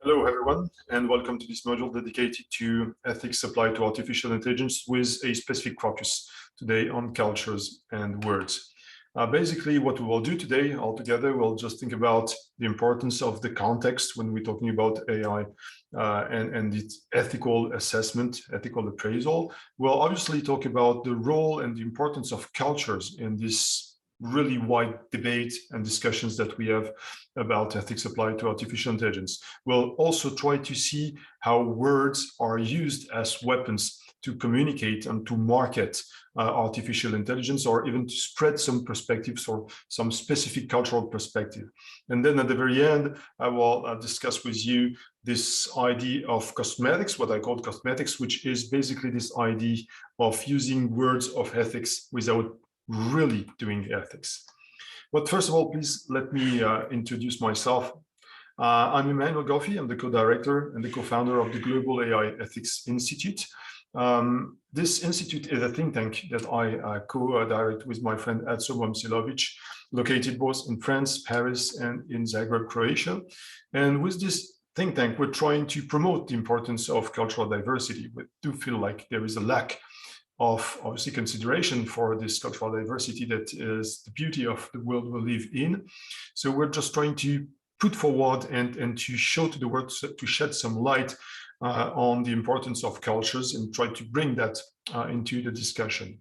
Hello, everyone, and welcome to this module dedicated to ethics applied to artificial intelligence with a specific focus today on cultures and words. Basically, what we will do today altogether, we'll just think about the importance of the context when we're talking about AI and its ethical assessment, ethical appraisal. We'll obviously talk about the role and the importance of cultures in this really wide debate and discussions that we have about ethics applied to artificial intelligence. We'll also try to see how words are used as weapons to communicate and to market artificial intelligence, or even to spread some perspectives or some specific cultural perspective. And then at the very end, I will discuss with you this idea of cosmetics, what I call cosmetics, which is basically this idea of using words of ethics without really doing ethics. But first of all, please let me introduce myself. I'm Emmanuel Goffi. I'm the co-director and the co-founder of the Global AI Ethics Institute. This institute is a think tank that I co-direct with my friend Edso Momcilovic, located both in France, Paris, and in Zagreb, Croatia. And with this think tank, we're trying to promote the importance of cultural diversity. We do feel like there is a lack of obviously consideration for this cultural diversity that is the beauty of the world we live in. So we're just trying to put forward and to show to the world, to shed some light on the importance of cultures and try to bring that into the discussion.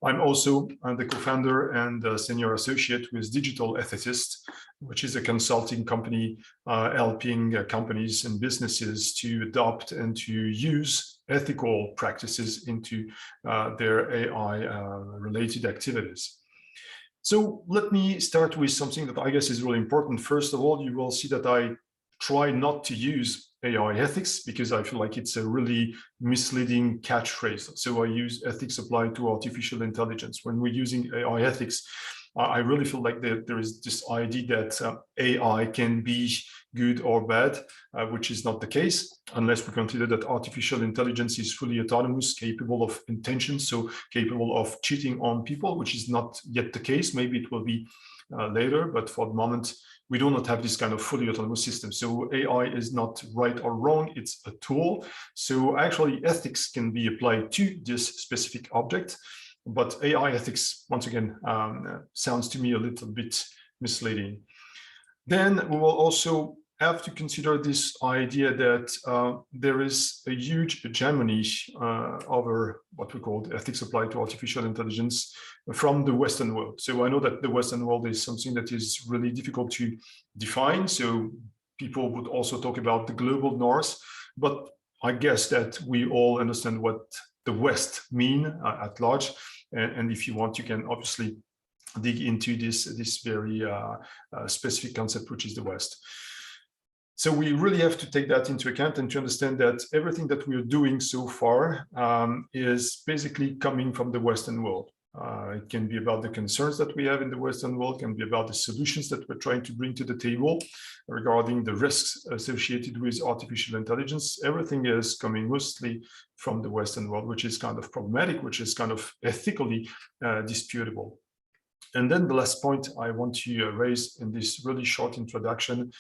I'm also the co-founder and senior associate with Digital Ethicist, which is a consulting company helping companies and businesses to adopt and to use ethical practices into their AI-related activities. So let me start with something that I guess is really important. First of all, you will see that I try not to use AI ethics because I feel like it's a really misleading catchphrase. So I use ethics applied to artificial intelligence. When we're using AI ethics, I really feel like there is this idea that AI can be good or bad, which is not the case, unless we consider that artificial intelligence is fully autonomous, capable of intention, so capable of cheating on people, which is not yet the case. Maybe it will be later, but for the moment, we do not have this kind of fully autonomous system. So AI is not right or wrong, it's a tool. So actually ethics can be applied to this specific object, but AI ethics, once again, sounds to me a little bit misleading. Then we will also have to consider this idea that there is a huge hegemony over what we call ethics applied to artificial intelligence from the Western world. So I know that the Western world is something that is really difficult to define. So people would also talk about the global north, but I guess that we all understand what the West mean at large. And if you want, you can obviously dig into this very specific concept, which is the West. So we really have to take that into account and to understand that everything that we're doing so far is basically coming from the Western world. It can be about the concerns that we have in the Western world, can be about the solutions that we're trying to bring to the table regarding the risks associated with artificial intelligence. Everything is coming mostly from the Western world, which is kind of problematic, which is kind of ethically disputable. And then the last point I want to raise in this really short introduction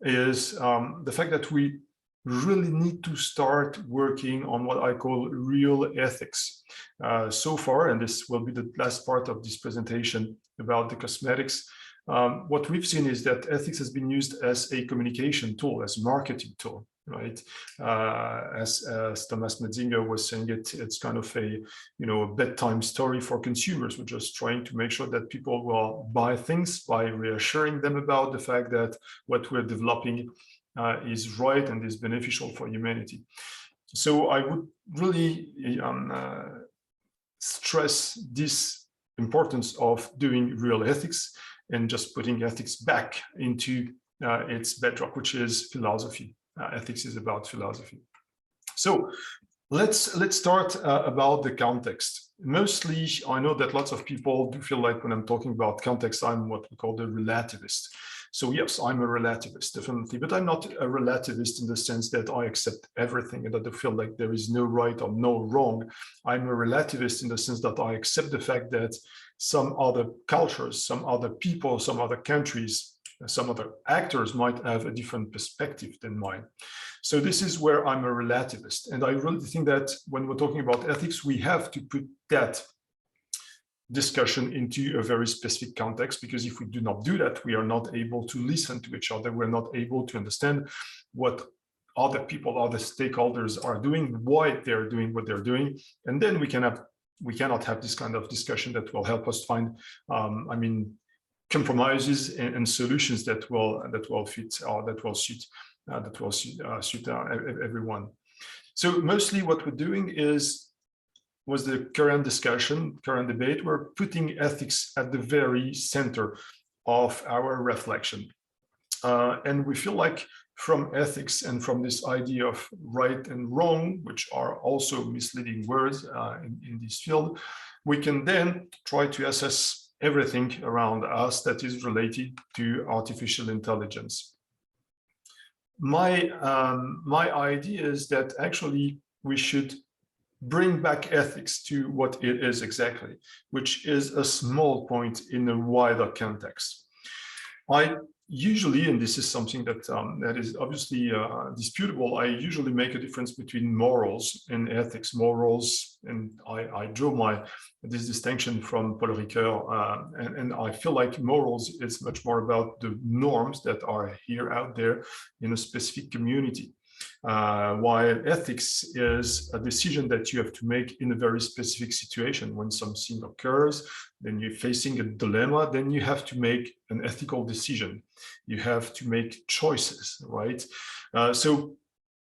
is the fact that we really need to start working on what I call real ethics. So far, and this will be the last part of this presentation about the cosmetics, what we've seen is that ethics has been used as a communication tool, as a marketing tool, right? As Thomas Metzinger was saying, it's kind of a bedtime story for consumers. We're just trying to make sure that people will buy things by reassuring them about the fact that what we're developing is right and is beneficial for humanity. So I would really stress this importance of doing real ethics and just putting ethics back into its bedrock, which is philosophy. Ethics is about philosophy. So let's start about the context. Mostly, I know that lots of people do feel like when I'm talking about context, I'm what we call the relativist. So yes, I'm a relativist, definitely, but I'm not a relativist in the sense that I accept everything and that I feel like there is no right or no wrong. I'm a relativist in the sense that I accept the fact that some other cultures, some other people, some other countries some other actors might have a different perspective than mine. So this is where I'm a relativist. And I really think that when we're talking about ethics, we have to put that discussion into a very specific context, because if we do not do that, we are not able to listen to each other. We're not able to understand what other people, other stakeholders are doing, why they're doing what they're doing. And then we cannot have this kind of discussion that will help us find, compromises and solutions that will fit or that will suit everyone. So mostly what we're doing was the current discussion, current debate. We're putting ethics at the very center of our reflection. And we feel like from ethics and from this idea of right and wrong, which are also misleading words in this field, we can then try to assess everything around us that is related to artificial intelligence. My idea is that actually we should bring back ethics to what it is exactly, which is a small point in a wider context. I usually, and this is something that that is obviously disputable, I usually make a difference between morals and ethics. Morals, and I draw this distinction from Paul Ricoeur, and I feel like morals is much more about the norms that are here out there in a specific community. While ethics is a decision that you have to make in a very specific situation. When something occurs, then you're facing a dilemma, then you have to make an ethical decision. You have to make choices, right? So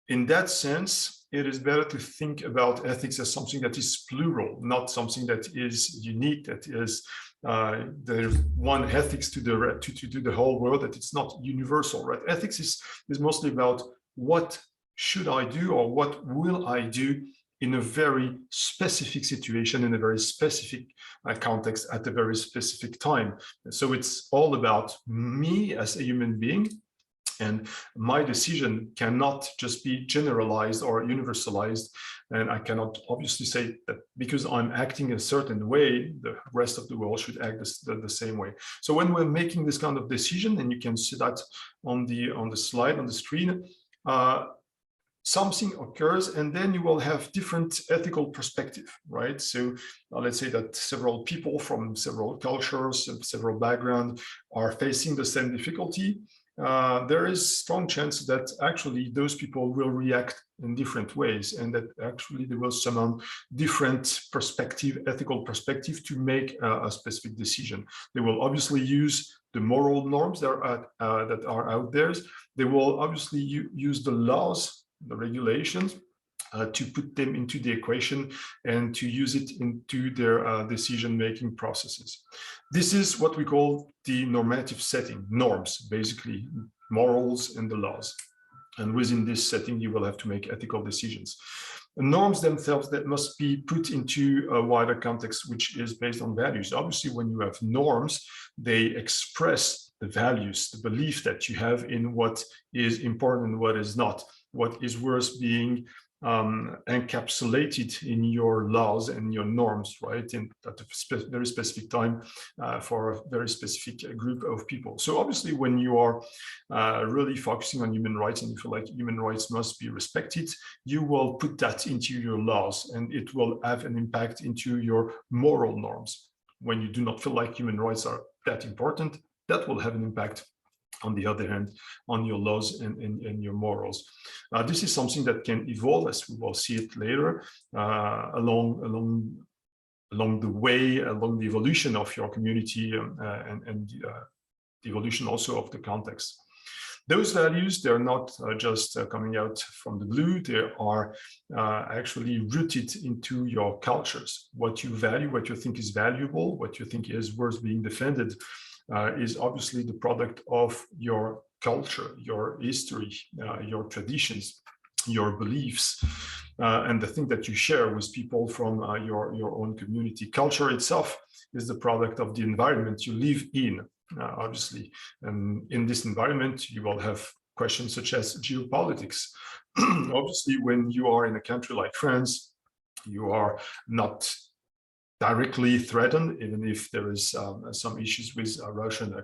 in that sense, it is better to think about ethics as something that is plural, not something that is unique, that is there's one ethics to the whole world, that it's not universal, right? Ethics is mostly about what should I do or what will I do in a very specific situation, in a very specific context, at a very specific time. So it's all about me as a human being, and my decision cannot just be generalized or universalized. And I cannot obviously say that because I'm acting a certain way, the rest of the world should act the same way. So when we're making this kind of decision, and you can see that on the slide on the screen, something occurs, and then you will have different ethical perspective, right? So let's say that several people from several cultures and several backgrounds are facing the same difficulty. There is strong chance that actually those people will react in different ways, and that actually they will summon different perspective, ethical perspective, to make a specific decision. They will obviously use the moral norms that are out there. They will obviously use the laws, the regulations, to put them into the equation and to use it into their decision-making processes. This is what we call the normative setting, norms, basically morals and the laws. And within this setting, you will have to make ethical decisions. The norms themselves that must be put into a wider context, which is based on values. Obviously, when you have norms, they express the values, the belief that you have in what is important and what is not, what is worth being encapsulated in your laws and your norms, right? And at a very specific time for a very specific group of people. So obviously, when you are really focusing on human rights and you feel like human rights must be respected, you will put that into your laws, and it will have an impact into your moral norms. When you do not feel like human rights are that important, that will have an impact, on the other hand, on your laws and your morals. This is something that can evolve, as we will see it later, along the way, along the evolution of your community and the evolution also of the context. Those values, they're not just coming out from the blue, they are actually rooted into your cultures. What you value, what you think is valuable, what you think is worth being defended, is obviously the product of your culture, your history, your traditions, your beliefs, and the thing that you share with people from your own community. Culture itself is the product of the environment you live in, obviously. And in this environment, you will have questions such as geopolitics. Obviously, when you are in a country like France, you are not directly threatened, even if there is some issues with Russia and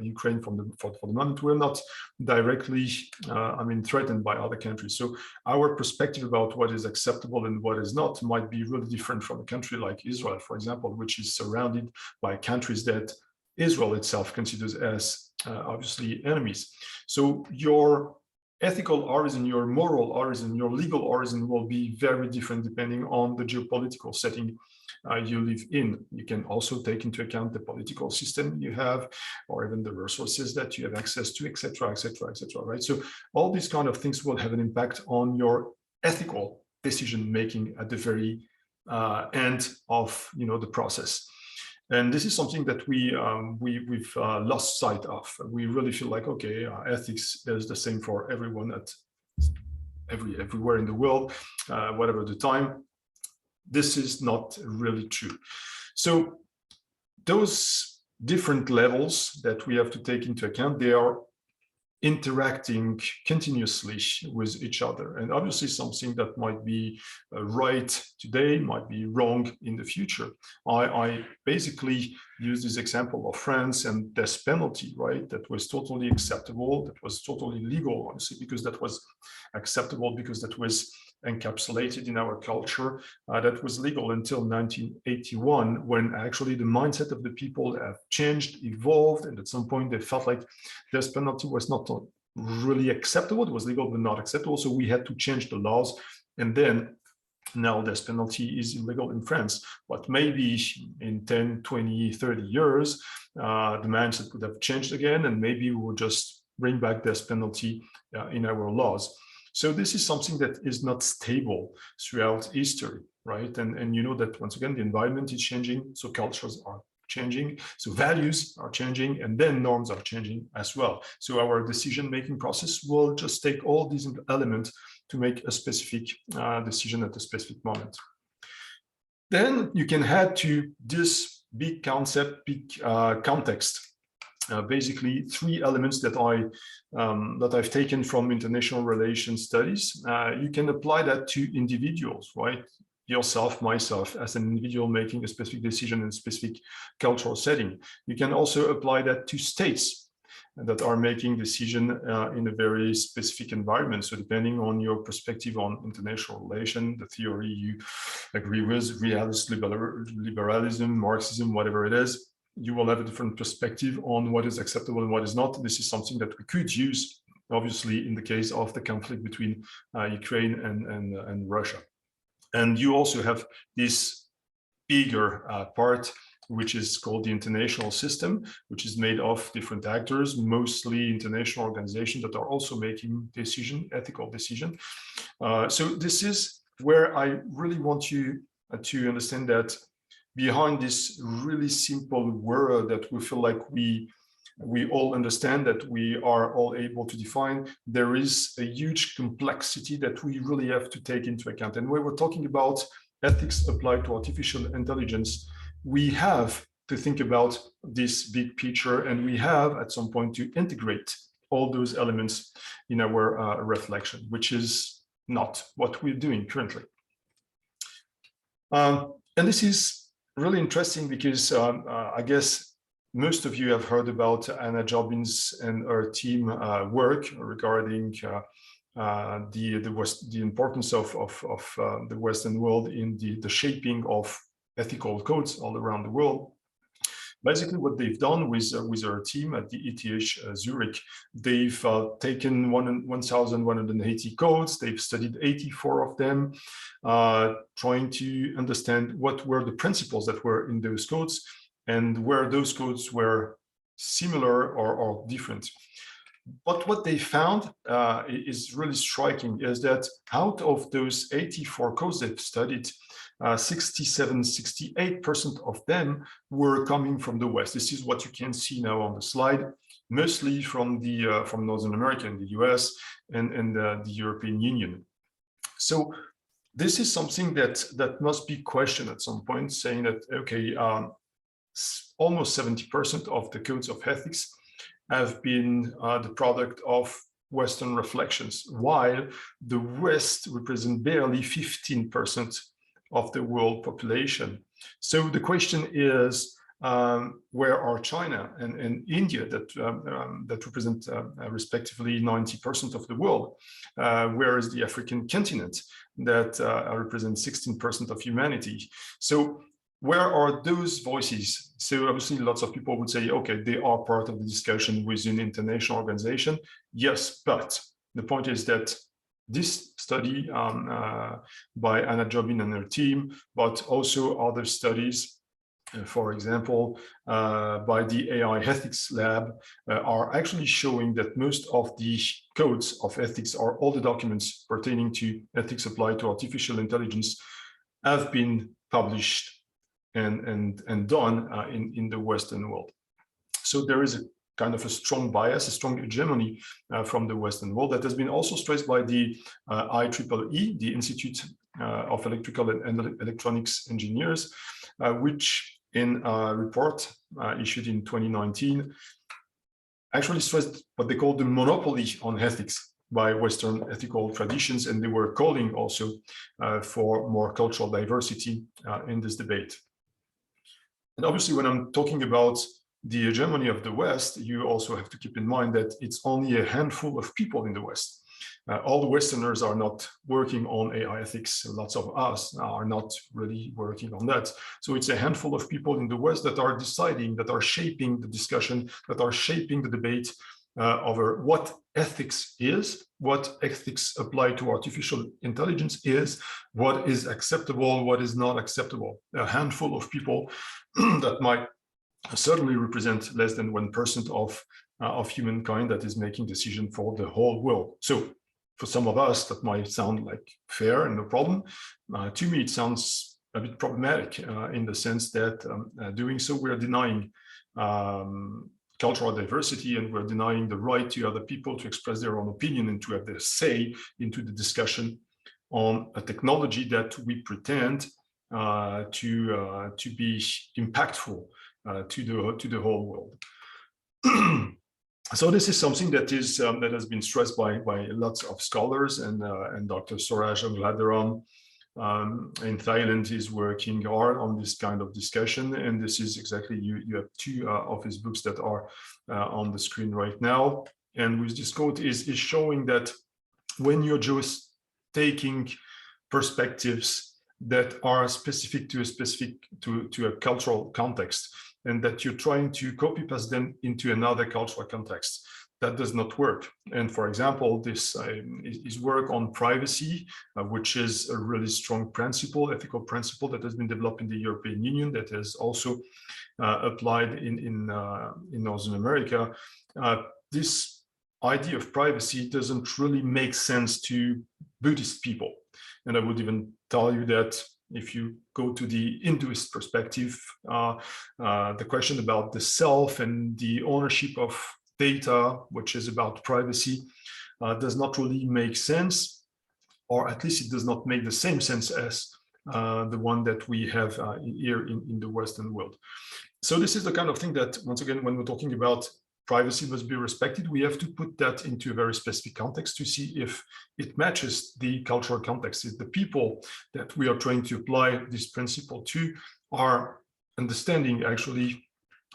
Ukraine for the moment. We're not directly, threatened by other countries. So our perspective about what is acceptable and what is not might be really different from a country like Israel, for example, which is surrounded by countries that Israel itself considers as obviously enemies. So your ethical origin, your moral origin, your legal origin will be very different depending on the geopolitical setting you live in. You can also take into account the political system you have, or even the resources that you have access to, etc., etc., etc. Right? So all these kind of things will have an impact on your ethical decision making at the very end of the process. And this is something that we've lost sight of. We really feel like, okay, ethics is the same for everyone everywhere in the world, whatever the time. This is not really true. So those different levels that we have to take into account, they are interacting continuously with each other. And obviously something that might be right today might be wrong in the future. I basically use this example of France and death penalty, right? That was totally acceptable, that was totally legal, honestly, because that was acceptable, because that was encapsulated in our culture. That was legal until 1981, when actually the mindset of the people have changed, evolved, and at some point they felt like death penalty was not really acceptable. It was legal but not acceptable, so we had to change the laws. And then now death penalty is illegal in France, but maybe in 10, 20, 30 years, the mindset would have changed again, and maybe we would just bring back death penalty in our laws. So this is something that is not stable throughout history, right? And you know that once again, the environment is changing, so cultures are changing, so values are changing, and then norms are changing as well. So our decision-making process will just take all these elements to make a specific decision at a specific moment. Then you can add to this big concept, big context, basically three elements that I've taken from international relations studies. You can apply that to individuals, right? Yourself, myself, as an individual making a specific decision in a specific cultural setting. You can also apply that to states that are making decision in a very specific environment. So depending on your perspective on international relation, the theory you agree with, realist, liberalism, Marxism, whatever it is, you will have a different perspective on what is acceptable and what is not. This is something that we could use, obviously, in the case of the conflict between Ukraine and Russia. And you also have this bigger part, which is called the international system, which is made of different actors, mostly international organizations that are also making ethical decision. So this is where I really want you to understand that behind this really simple word that we feel like we all understand, that we are all able to define, there is a huge complexity that we really have to take into account. And when we're talking about ethics applied to artificial intelligence, we have to think about this big picture, and we have at some point to integrate all those elements in our reflection, which is not what we're doing currently. And this is really interesting because I guess most of you have heard about Anna Jobins and her team work regarding the importance of the Western world in the shaping of ethical codes all around the world. Basically, what they've done with our team at the ETH Zurich, they've taken 1,180 codes. They've studied 84 of them, trying to understand what were the principles that were in those codes and where those codes were similar or different. But what they found is really striking, is that out of those 84 codes they've studied, 68% of them were coming from the West. This is what you can see now on the slide, mostly from Northern America and the US and the European Union. So this is something that must be questioned at some point, saying that, okay, almost 70% of the codes of ethics have been the product of Western reflections, while the West represents barely 15% of the world population. So the question is, where are China and India that represent respectively 90% of the world? Where is the African continent that represents 16% of humanity? So where are those voices? So obviously lots of people would say, okay, they are part of the discussion within international organization. Yes, but the point is that this study by Anna Jobin and her team, but also other studies, for example, by the AI Ethics Lab, are actually showing that most of the codes of ethics, or all the documents pertaining to ethics applied to artificial intelligence, have been published and done in the Western world. So there is a kind of a strong bias, a strong hegemony from the Western world that has been also stressed by the IEEE, the Institute of Electrical and Electronics Engineers, which in a report issued in 2019 actually stressed what they call the monopoly on ethics by Western ethical traditions, and they were calling also for more cultural diversity in this debate. And obviously, when I'm talking about the hegemony of the West, you also have to keep in mind that it's only a handful of people in the West. All the Westerners are not working on AI ethics. Lots of us are not really working on that. So it's a handful of people in the West that are deciding, that are shaping the discussion, that are shaping the debate over what ethics is, what ethics applied to artificial intelligence is, what is acceptable, what is not acceptable. A handful of people that might certainly represent less than 1% of humankind that is making decision for the whole world. So for some of us, that might sound like fair and no problem. To me, it sounds a bit problematic in the sense that doing so, we're denying cultural diversity, and we're denying the right to other people to express their own opinion and to have their say into the discussion on a technology that we pretend to be impactful to the whole world. So this is something that is that has been stressed by lots of scholars, and Dr. Suraj Angladeram in Thailand is working hard on this kind of discussion, and this is exactly, you have two of his books that are on the screen right now, and with this quote is showing that when you're just taking perspectives that are specific to a cultural context, and that you're trying to copy paste them into another cultural context, that does not work. And for example, this is work on privacy, which is a really strong principle, ethical principle that has been developed in the European Union, that is also applied in Northern America. This idea of privacy doesn't really make sense to Buddhist people. And I would even tell you that if you go to the Hinduist perspective, the question about the self and the ownership of data, which is about privacy, does not really make sense, or at least it does not make the same sense as the one that we have here in the Western world. So this is the kind of thing that, once again, when we're talking about privacy must be respected, we have to put that into a very specific context to see if it matches the cultural context. If the people that we are trying to apply this principle to are understanding actually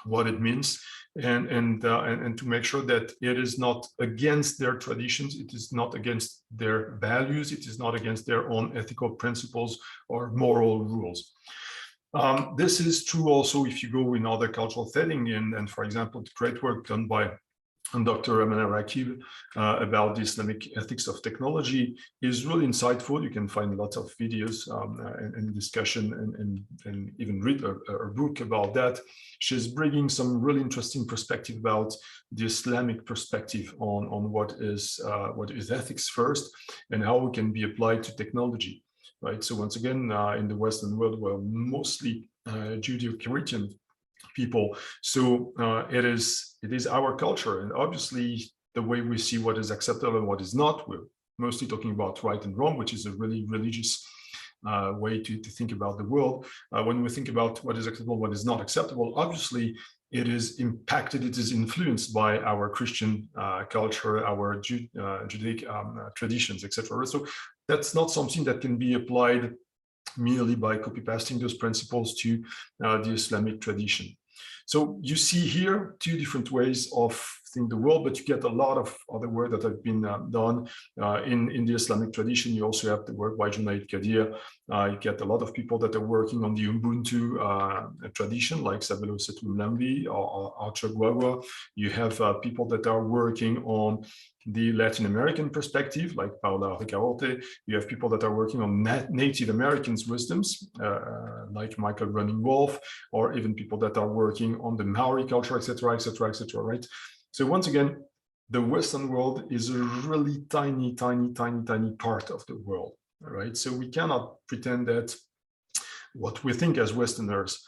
what it means, and to make sure that it is not against their traditions, it is not against their values, it is not against their own ethical principles or moral rules. This is true also if you go in other cultural settings, and for example, the great work done by Dr. Emmanuel about the Islamic ethics of technology is really insightful. You can find lots of videos and discussion, and even read a book about that. She's bringing some really interesting perspective about the Islamic perspective on what is ethics first, and how it can be applied to technology. Right. So once again, in the Western world, we're mostly Judeo-Christian people. So it is our culture, and obviously the way we see what is acceptable and what is not. We're mostly talking about right and wrong, which is a really religious way to think about the world. When we think about what is acceptable, what is not acceptable, obviously it is impacted, it is influenced by our Christian culture, our Judaic traditions, etc. So that's not something that can be applied merely by copy-pasting those principles to the Islamic tradition. So you see here two different ways of seeing the world, but you get a lot of other work that have been done in the Islamic tradition. You also have the work by Junaid Qadir. You get a lot of people that are working on the Ubuntu tradition, like Sabelo Setumlambi or Archer Guagua. You have people that are working on the Latin American perspective, like Paula Ricaurte. You have people that are working on Native Americans' wisdoms, like Michael Running Wolf, or even people that are working on the Maori culture, etc., etc., etc. Right? So once again, the Western world is a really tiny, tiny, tiny, tiny part of the world. Right? So we cannot pretend that what we think as Westerners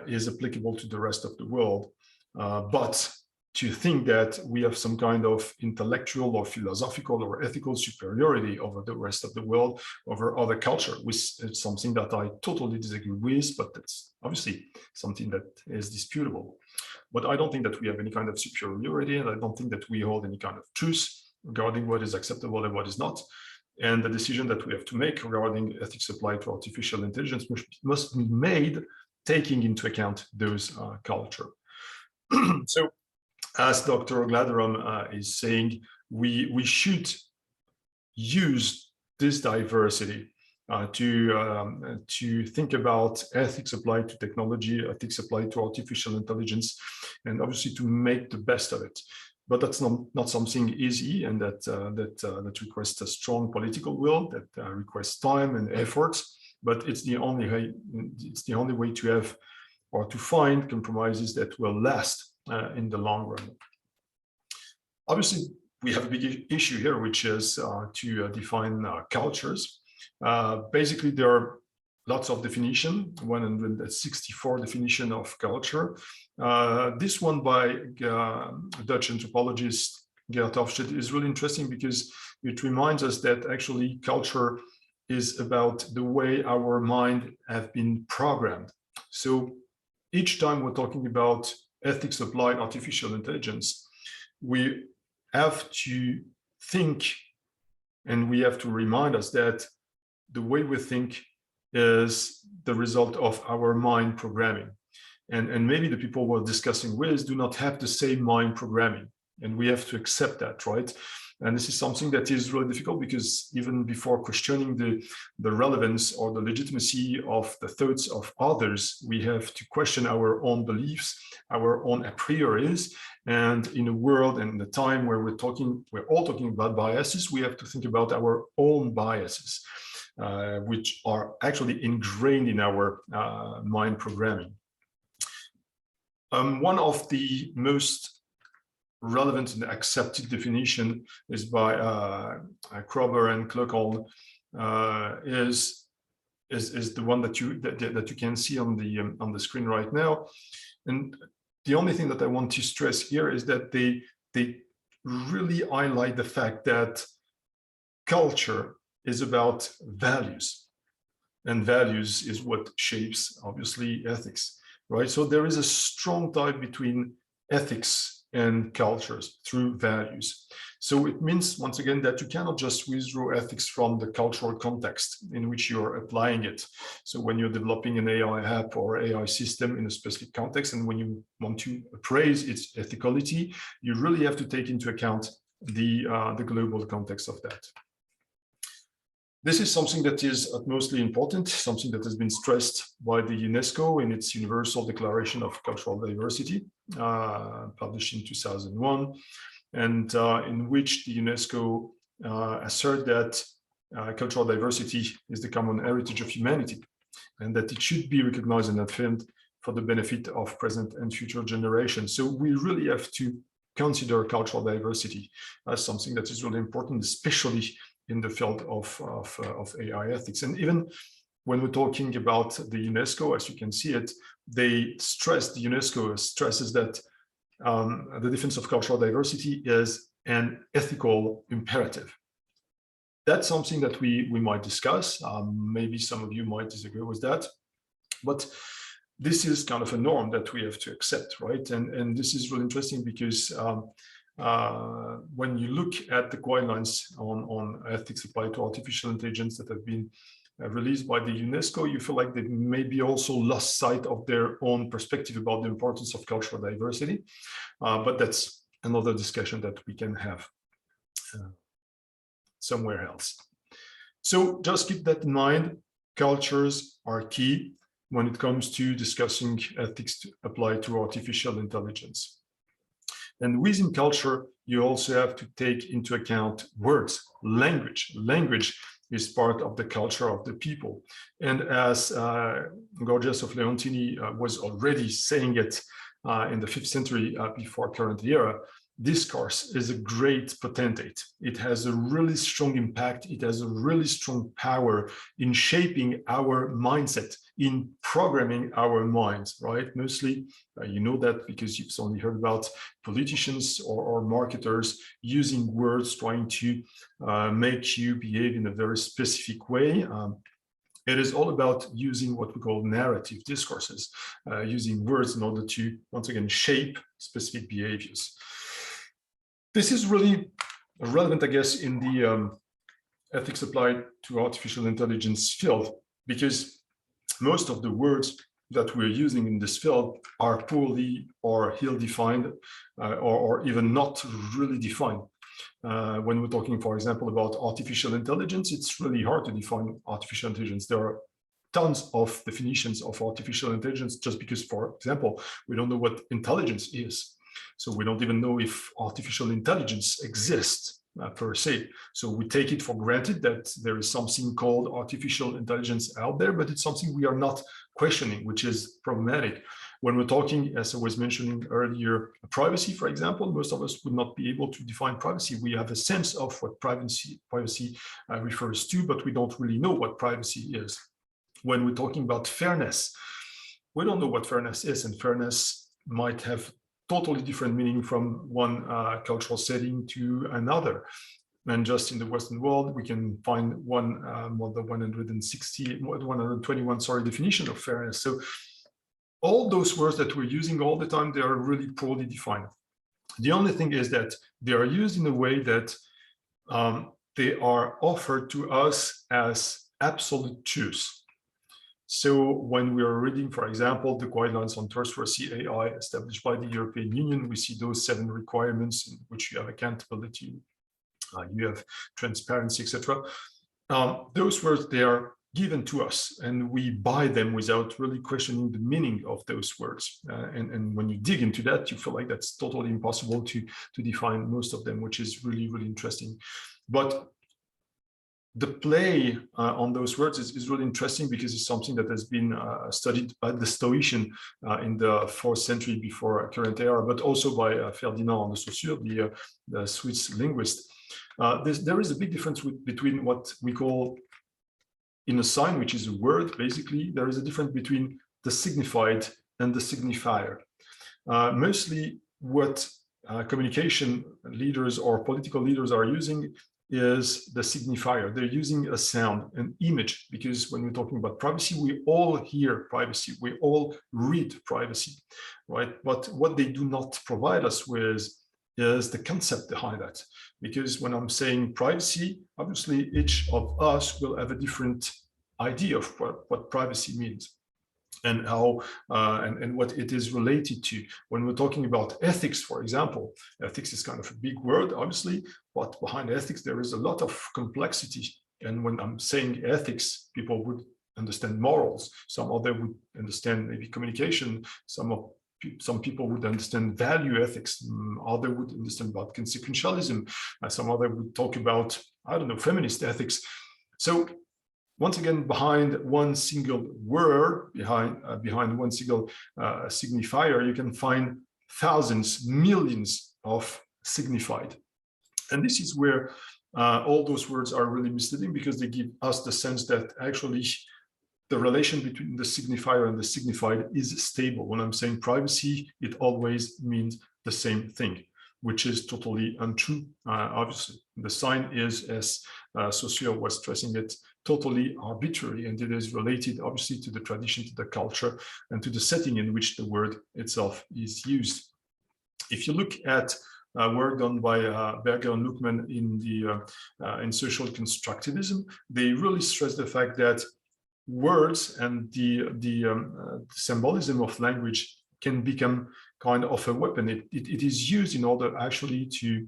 is applicable to the rest of the world, but to think that we have some kind of intellectual or philosophical or ethical superiority over the rest of the world, over other culture, which is something that I totally disagree with, but that's obviously something that is disputable. But I don't think that we have any kind of superiority, and I don't think that we hold any kind of truth regarding what is acceptable and what is not. And the decision that we have to make regarding ethics applied to artificial intelligence must be made taking into account those culture. So, as Dr. Gladeram is saying, we should use this diversity to think about ethics applied to technology, ethics applied to artificial intelligence, and obviously to make the best of it. But that's not something easy, and that requires a strong political will, that requires time and effort. But it's the only way. It's the only way to have or to find compromises that will last in the long run. Obviously, we have a big issue here, which is to define cultures. Basically, there are lots of definition, 164 definition of culture. This one by Dutch anthropologist Geert Hofstede is really interesting because it reminds us that actually culture is about the way our mind have been programmed. So each time we're talking about ethics applied artificial intelligence, we have to think, and we have to remind us that the way we think is the result of our mind programming. And maybe the people we're discussing with do not have the same mind programming, and we have to accept that, right? And this is something that is really difficult because even before questioning the relevance or the legitimacy of the thoughts of others, we have to question our own beliefs, our own a prioris. And in a world and the time where we're all talking about biases, we have to think about our own biases, which are actually ingrained in our mind programming. One of the most relevant and accepted definition is by Krober and Kluckholm, is the one that you can see on the screen right now. And the only thing that I want to stress here is that they really highlight the fact that culture is about values, and values is what shapes obviously ethics, right? So there is a strong tie between ethics and cultures through values. So it means, once again, that you cannot just withdraw ethics from the cultural context in which you're applying it. So when you're developing an AI app or AI system in a specific context, and when you want to appraise its ethicality, you really have to take into account the global context of that. This is something that is utmostly important, something that has been stressed by the UNESCO in its Universal Declaration of Cultural Diversity, published in 2001, and in which the UNESCO assert that cultural diversity is the common heritage of humanity, and that it should be recognized and affirmed for the benefit of present and future generations. So we really have to consider cultural diversity as something that is really important, especially in the field of AI ethics. And even when we're talking about the UNESCO, as you can see it, the UNESCO stresses that the defense of cultural diversity is an ethical imperative. That's something that we might discuss. Maybe some of you might disagree with that, but this is kind of a norm that we have to accept, right? And this is really interesting because when you look at the guidelines on ethics applied to artificial intelligence that have been released by the UNESCO, you feel like they maybe also lost sight of their own perspective about the importance of cultural diversity. But that's another discussion that we can have somewhere else. So just keep that in mind. Cultures are key when it comes to discussing ethics applied to artificial intelligence. And within culture, you also have to take into account words, language. Language is part of the culture of the people. And as Gorgias of Leontini was already saying it in the 5th century before current era, discourse is a great potentate. It has a really strong impact. It has a really strong power in shaping our mindset, in programming our minds, right? Mostly, you know that because you've only heard about politicians or marketers using words, trying to make you behave in a very specific way. It is all about using what we call narrative discourses, using words in order to, once again, shape specific behaviors. This is really relevant, I guess, in the ethics applied to artificial intelligence field, because most of the words that we're using in this field are poorly or ill-defined, or even not really defined. When we're talking, for example, about artificial intelligence, it's really hard to define artificial intelligence. There are tons of definitions of artificial intelligence just because, for example, we don't know what intelligence is. So we don't even know if artificial intelligence exists per se. So we take it for granted that there is something called artificial intelligence out there, but it's something we are not questioning, which is problematic. When we're talking, as I was mentioning earlier, privacy, for example, most of us would not be able to define privacy. We have a sense of what privacy refers to, but we don't really know what privacy is. When we're talking about fairness, we don't know what fairness is, and fairness might have totally different meaning from one cultural setting to another. And just in the Western world, we can find more than 121, definition of fairness. So all those words that we're using all the time, they are really poorly defined. The only thing is that they are used in a way that they are offered to us as absolute truths. So when we are reading, for example, the guidelines on trustworthy AI established by the European Union, we see those 7 requirements in which you have accountability, you have transparency, etc. Those words, they are given to us, and we buy them without really questioning the meaning of those words. And when you dig into that, you feel like that's totally impossible to define most of them, which is really, really interesting. But the play on those words is really interesting because it's something that has been studied by the Stoician in the 4th century before current era, but also by Ferdinand de Saussure, the Swiss linguist. There is a big difference between what we call in a sign, which is a word. Basically, there is a difference between the signified and the signifier. Mostly what communication leaders or political leaders are using is the signifier. They're using a sound, an image, because when we're talking about privacy, we all hear privacy, we all read privacy, right? But what they do not provide us with is the concept behind that. Because when I'm saying privacy, obviously each of us will have a different idea of what privacy means and how and what it is related to. When we're talking about ethics, for example, ethics is kind of a big word, obviously, but behind ethics, there is a lot of complexity. And when I'm saying ethics, people would understand morals. Some other would understand maybe communication. Some people would understand value ethics. Other would understand about consequentialism. Some other would talk about, I don't know, feminist ethics. So once again, behind one single word, behind one single signifier, you can find thousands, millions of signified. And this is where all those words are really misleading, because they give us the sense that actually the relation between the signifier and the signified is stable. When I'm saying privacy, it always means the same thing, which is totally untrue. Obviously, the sign is, as Saussure was stressing it, totally arbitrary, and it is related obviously to the tradition, to the culture, and to the setting in which the word itself is used. If you look at work done by Berger and Luckman in social constructivism, they really stress the fact that words and the symbolism of language can become kind of a weapon. It is used in order actually to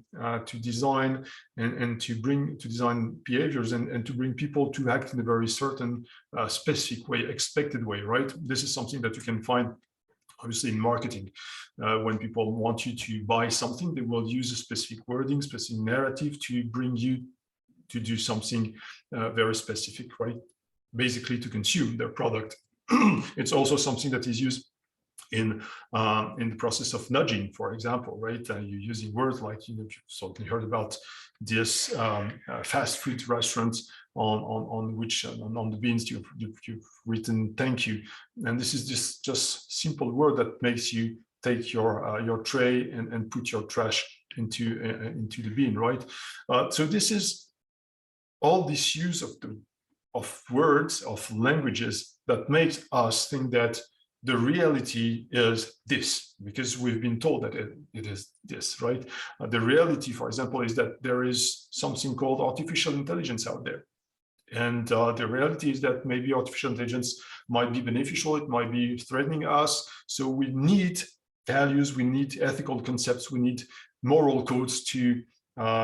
design and to design behaviors and to bring people to act in a very certain specific way, expected way, right? This is something that you can find obviously in marketing. When people want you to buy something, they will use a specific wording, specific narrative to bring you to do something very specific, right? Basically to consume their product. It's also something that is used in the process of nudging, for example, right? You're using words like, you've certainly heard about this fast food restaurant on which on the beans you've written "thank you," and this is just simple word that makes you take your tray and put your trash into the bin, right? So this is all this use of words, of languages, that makes us think that the reality is this, because we've been told that it is this, right? The reality, for example, is that there is something called artificial intelligence out there. And the reality is that maybe artificial intelligence might be beneficial, it might be threatening us. So we need values, we need ethical concepts, we need moral codes to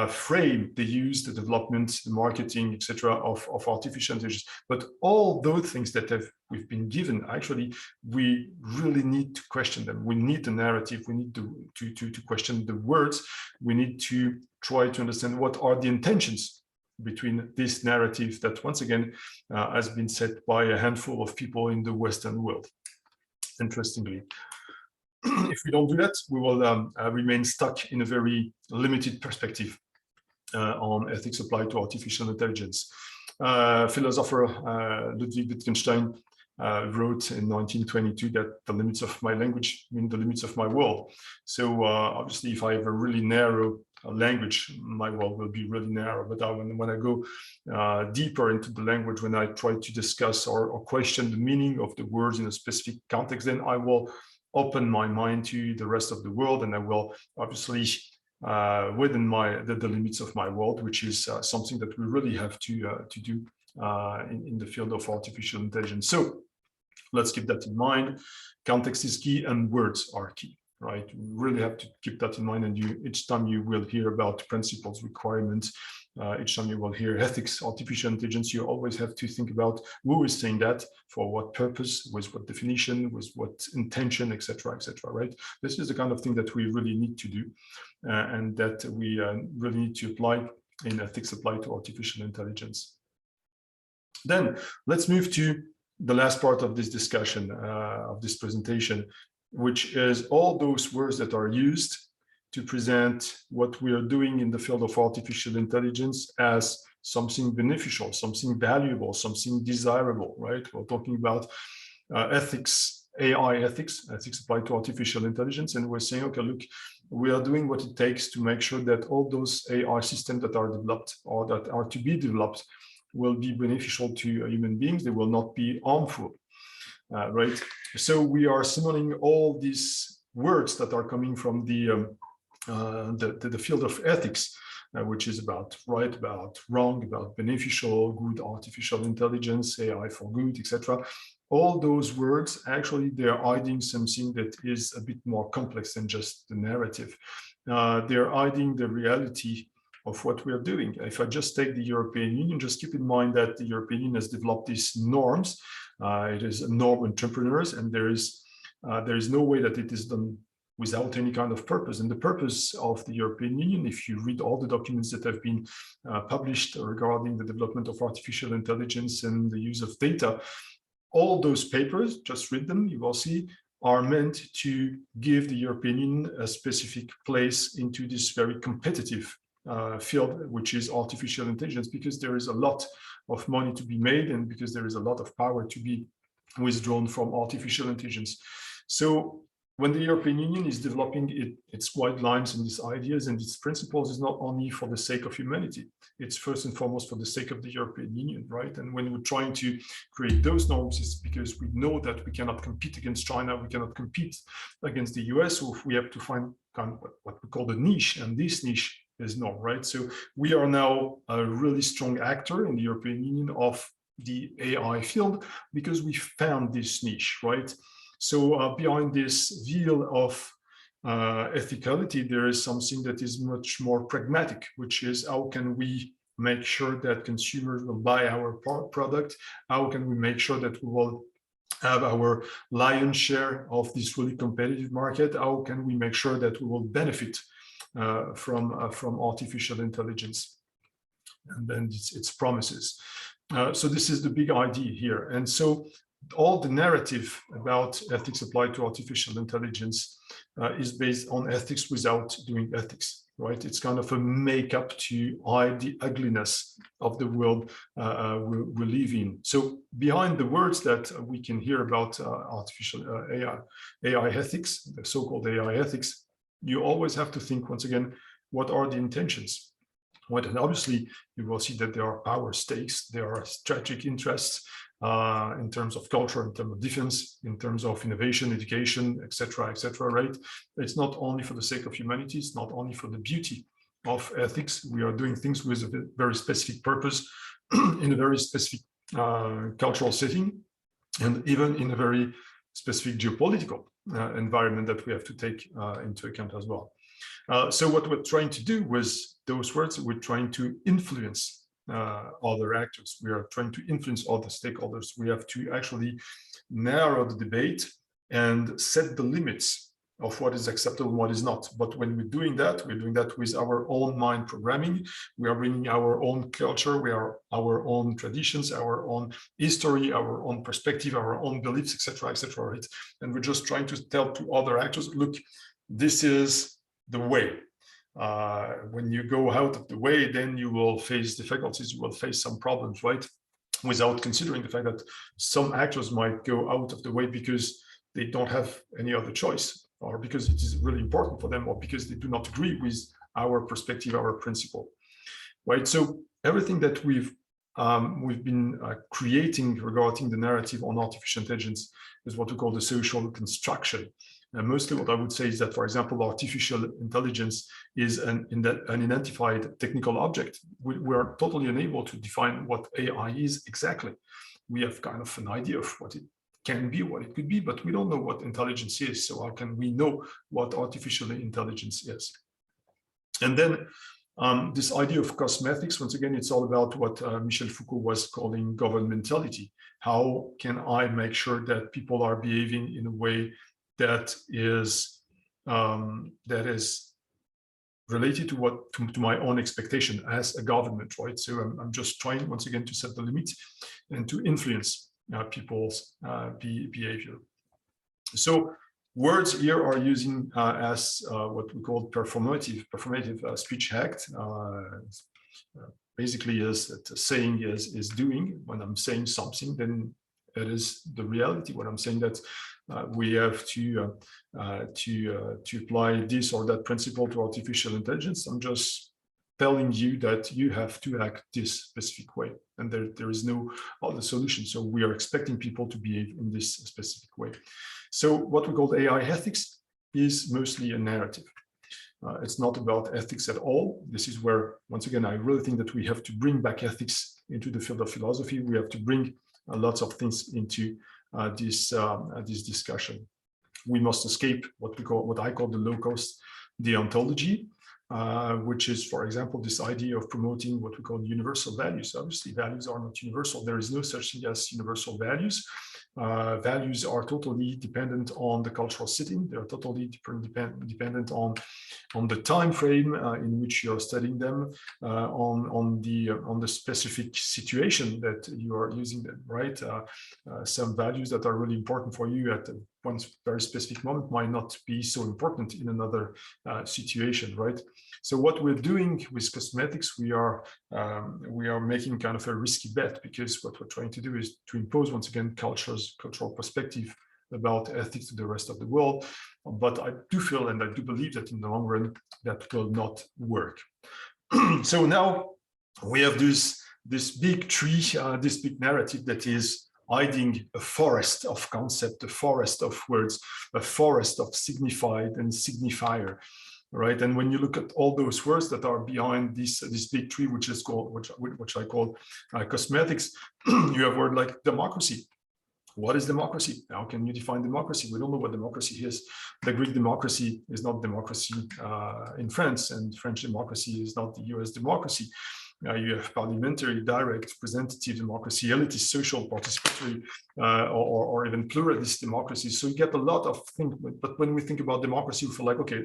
frame the use, the development, the marketing, etc., of artificial intelligence. But all those things that we've been given, actually, we really need to question them. We need the narrative. We need to question the words. We need to try to understand what are the intentions between this narrative that, once again, has been set by a handful of people in the Western world. Interestingly, if we don't do that, we will remain stuck in a very limited perspective on ethics applied to artificial intelligence. Philosopher Ludwig Wittgenstein wrote in 1922 that the limits of my language mean the limits of my world. So obviously, if I have a really narrow language, my world will be really narrow. But when I go deeper into the language, when I try to discuss or question the meaning of the words in a specific context, then I will open my mind to the rest of the world, and I will obviously within the limits of my world, which is something that we really have to do in the field of artificial intelligence. So let's keep that in mind. Context is key and words are key, right? We really have to keep that in mind. And each time you will hear about principles, requirements, each time you will hear ethics, artificial intelligence, you always have to think about who is saying that, for what purpose, with what definition, with what intention, etc., right? This is the kind of thing that we really need to do, and that we really need to apply in ethics applied to artificial intelligence. Then let's move to the last part of this discussion, of this presentation, which is all those words that are used to present what we are doing in the field of artificial intelligence as something beneficial, something valuable, something desirable, right? We're talking about ethics, AI ethics applied to artificial intelligence. And we're saying, okay, look, we are doing what it takes to make sure that all those AI systems that are developed or that are to be developed will be beneficial to human beings. They will not be harmful, right? So we are summoning all these words that are coming from the field of ethics, which is about right, about wrong, about beneficial, good, artificial intelligence, AI for good, etc. All those words, actually, they're hiding something that is a bit more complex than just the narrative. They're hiding the reality of what we are doing. If I just take the European Union, just keep in mind that the European Union has developed these norms. It is norm entrepreneurs, and there is no way that it is done without any kind of purpose. And the purpose of the European Union, if you read all the documents that have been published regarding the development of artificial intelligence and the use of data, all those papers, just read them, you will see, are meant to give the European Union a specific place into this very competitive field, which is artificial intelligence, because there is a lot of money to be made and because there is a lot of power to be withdrawn from artificial intelligence. So when the European Union is developing its guidelines and its ideas and its principles, is not only for the sake of humanity, it's first and foremost for the sake of the European Union, right? And when we're trying to create those norms, it's because we know that we cannot compete against China, we cannot compete against the US, so we have to find kind of what we call the niche, and this niche is norm, right? So we are now a really strong actor in the European Union of the AI field because we found this niche, right? So behind this veil of ethicality, there is something that is much more pragmatic, which is how can we make sure that consumers will buy our product? How can we make sure that we will have our lion's share of this really competitive market? How can we make sure that we will benefit from artificial intelligence and then its promises? So this is the big idea here. And so all the narrative about ethics applied to artificial intelligence is based on ethics without doing ethics, right? It's kind of a makeup to hide the ugliness of the world we live in. So behind the words that we can hear about artificial AI ethics, the so-called AI ethics, you always have to think, once again, what are the intentions? Well, and obviously, you will see that there are power stakes, there are strategic interests, in terms of culture, in terms of defense, in terms of innovation, education, etc., right? It's not only for the sake of humanity, it's not only for the beauty of ethics. We are doing things with a very specific purpose in a very specific cultural setting, and even in a very specific geopolitical environment that we have to take into account as well. So what we're trying to do with those words, we're trying to influence other actors. We are trying to influence other stakeholders. We have to actually narrow the debate and set the limits of what is acceptable and what is not. But when we're doing that with our own mind programming. We are bringing our own culture, we are our own traditions, our own history, our own perspective, our own beliefs, etc., right? And we're just trying to tell to other actors, look, this is the way. When you go out of the way, then you will face difficulties, you will face some problems, right? Without considering the fact that some actors might go out of the way because they don't have any other choice, or because it is really important for them, or because they do not agree with our perspective, our principle, right? So everything that we've been creating regarding the narrative on artificial intelligence is what we call the social construction. And mostly what I would say is that, for example, artificial intelligence is an identified technical object. We are totally unable to define what AI is exactly. We have kind of an idea of what it can be, what it could be, but we don't know what intelligence is. So how can we know what artificial intelligence is? And then this idea of cosmetics, once again, it's all about what Michel Foucault was calling governmentality. How can I make sure that people are behaving in a way that is related to my own expectation as a government, right? So I'm just trying, once again, to set the limits and to influence people's behavior. So words here are using as what we call performative speech act. Basically, is that saying is doing. When I'm saying something, then it is the reality. When I'm saying that we have to apply this or that principle to artificial intelligence, I'm just telling you that you have to act this specific way, and there is no other solution. So we are expecting people to behave in this specific way. So what we call AI ethics is mostly a narrative. It's not about ethics at all. This is where, once again, I really think that we have to bring back ethics into the field of philosophy. We have to bring lots of things into this discussion. We must escape what I call the low-cost deontology, which is, for example, this idea of promoting what we call universal values. Obviously, values are not universal. There is no such thing as universal values. Values are totally dependent on the cultural setting. They are totally dependent on the time frame in which you're studying them, on the specific situation that you are using them, right? Some values that are really important for you at one very specific moment might not be so important in another situation, right? So what we're doing with cosmetics, we are making kind of a risky bet, because what we're trying to do is to impose, once again, cultural perspective about ethics to the rest of the world. But I do feel and I do believe that in the long run, that will not work. So now we have this big tree, this big narrative that is hiding a forest of concept, a forest of words, a forest of signified and signifier, right? And when you look at all those words that are behind this big tree, which is called, which I call cosmetics, you have word like democracy. What is democracy? How can you define democracy? We don't know what democracy is. The Greek democracy is not democracy in France, and French democracy is not the US democracy. You have parliamentary, direct, representative democracy, elitist, social, participatory, or even pluralist democracy. So you get a lot of things. But when we think about democracy, we feel like, okay,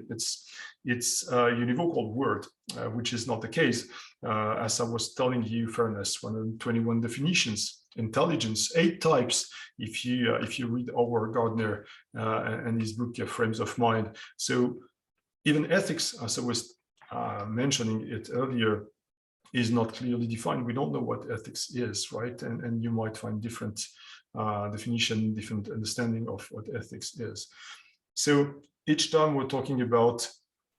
it's a univocal word, which is not the case. As I was telling you, fairness, 121 definitions, intelligence, 8 types. If you read Howard Gardner and his book Frames of Mind. So even ethics, as I was mentioning it earlier, is not clearly defined. We don't know what ethics is, right? And you might find different definition, different understanding of what ethics is. So each time we're talking about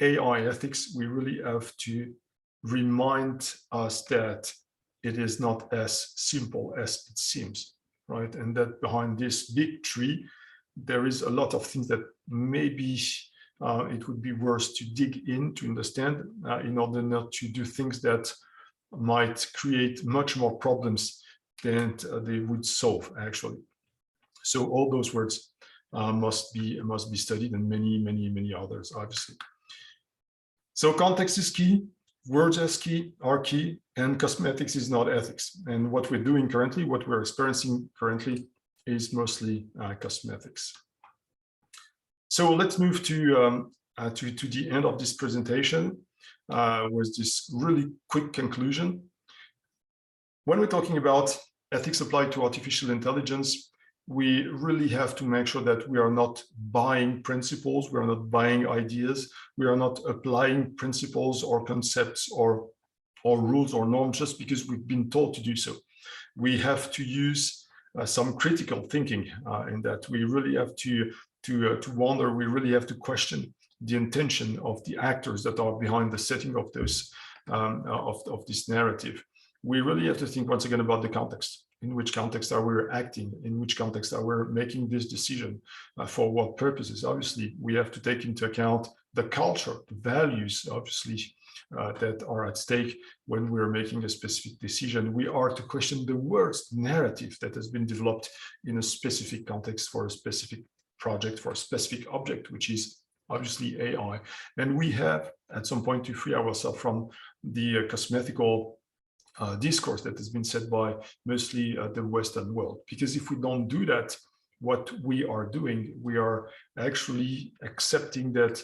AI ethics, we really have to remind us that it is not as simple as it seems, right? And that behind this big tree, there is a lot of things that maybe it would be worth to dig in to understand in order not to do things that might create much more problems than they would solve, actually. So all those words must be studied, and many others, obviously. So context is key, words are key, and cosmetics is not ethics. And what we're doing currently, what we're experiencing currently, is mostly cosmetics. So let's move to the end of this presentation with this really quick conclusion. When we're talking about ethics applied to artificial intelligence, we really have to make sure that we are not buying principles, we are not buying ideas, we are not applying principles or concepts or rules or norms just because we've been told to do so. We have to use some critical thinking in that. We really have to wonder, we really have to question the intention of the actors that are behind the setting of those of this narrative. We really have to think once again about the context. In which context are we acting? In which context are we making this decision? For what purposes? Obviously, we have to take into account the culture, the values, obviously, that are at stake when we're making a specific decision. We are to question the words, narrative that has been developed in a specific context for a specific project, for a specific object, which is obviously AI. And we have at some point to free ourselves from the cosmetical discourse that has been said by mostly the Western world. Because if we don't do that, what we are doing, we are actually accepting that,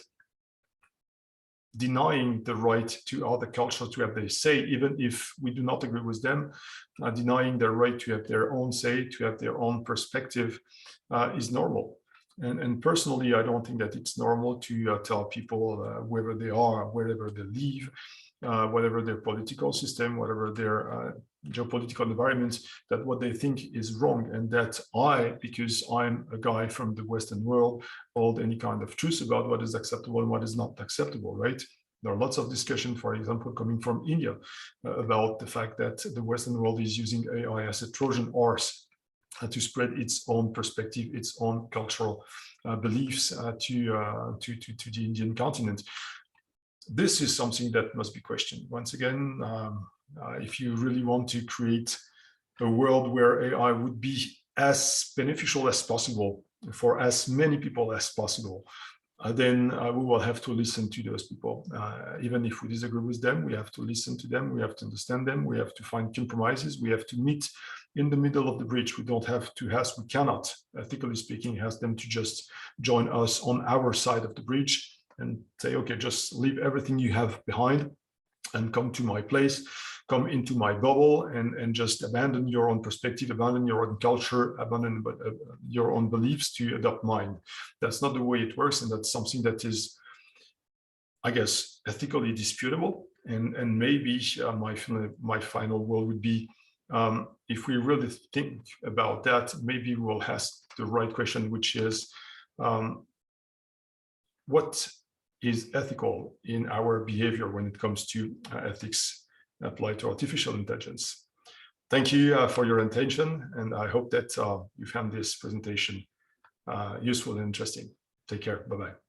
denying the right to other cultures to have their say, even if we do not agree with them, denying their right to have their own say, to have their own perspective is normal. And personally, I don't think that it's normal to tell people wherever they are, wherever they live, whatever their political system, whatever their geopolitical environment, that what they think is wrong, and that because I'm a guy from the Western world, hold any kind of truth about what is acceptable and what is not acceptable, right? There are lots of discussion, for example, coming from India about the fact that the Western world is using AI as a Trojan horse to spread its own perspective, its own cultural beliefs to the Indian continent. This is something that must be questioned. Once again, if you really want to create a world where AI would be as beneficial as possible for as many people as possible, then we will have to listen to those people. Even if we disagree with them, we have to listen to them, we have to understand them, we have to find compromises, we have to meet in the middle of the bridge. We don't have to ask, we cannot, ethically speaking, ask them to just join us on our side of the bridge and say, okay, just leave everything you have behind and come to my place, come into my bubble, and just abandon your own perspective, abandon your own culture, abandon your own beliefs to adopt mine. That's not the way it works, and that's something that is, I guess, ethically disputable. And maybe my final word would be if we really think about that, maybe we'll ask the right question, which is, what is ethical in our behavior when it comes to ethics applied to artificial intelligence? Thank you for your attention, and I hope that you found this presentation useful and interesting. Take care. Bye-bye.